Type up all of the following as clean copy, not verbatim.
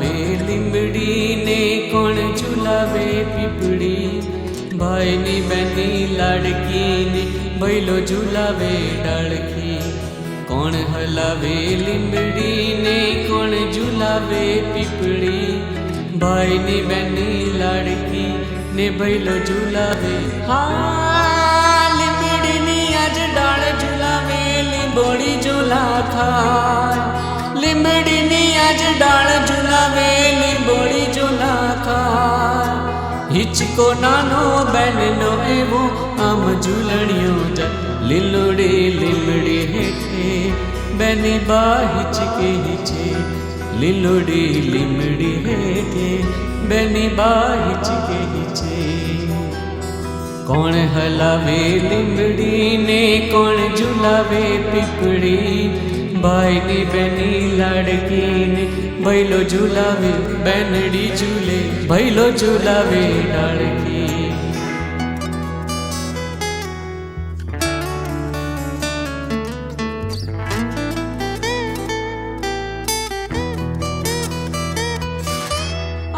झूलावे લીમડી ने कोण झूलावे पीपड़ी भाई नी बहनी लाड़की ने बैलो झूलावे डाड़की कोण हलावे લીમડી ने कोण झूलावे पीपड़ी भाई नी बहनी लाड़की ने बैलो झूलावे हाँ લીમડી नी आज डाळ झूलावे લીંબોડી झूला खाय લીમડી नी आज डाळ झूलावे લીંબોડી झूला खाय हिचको नानो बहननो एवो आम झूलणियो जा લીલોડે લીમડી हेठे बहनी बा हिचके हिचे લીલોડે લીમડી हेठे बहनी बा हिचके हिचे कोण हलावे લીમડી ने कोण झूलावे पीपड़ी भाई नी बहनी लाड़की ने बैलो झूलावे बैनड़ी झूले बैलो झूलावे डाड़की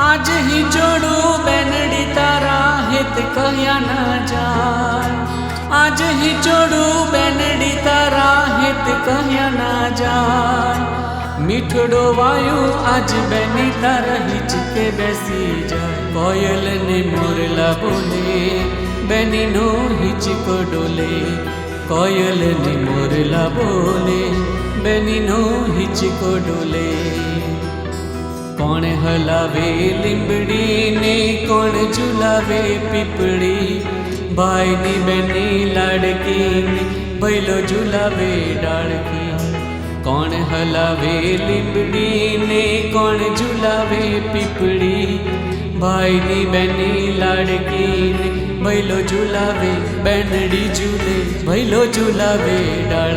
आज ही जोड़ू बैनड़ी तारा हित कहया ना जाय आज ही जोड़ू बैनड़ी तारा हित कहया ना जाय मीठड़ो वायु आज बैनी तारा हिचके बैसी जाए कोयल ने मोरला बोले बैनी नो हिचको डोले कोयल ने मोरला बोले बैनी नो हिचको डोले कोण हलावे લીમડી ने कोण झूलावे पीपड़ी भाई नी बहनी लाड़की ने बैलो झूलावे डाड़की कोण हलावे લીમડી ने कोण झूलावे पीपड़ी भाई नी बहनी लाड़की ने बैलो झूलावे बैनड़ी झूले बैलो झूलावे डाड़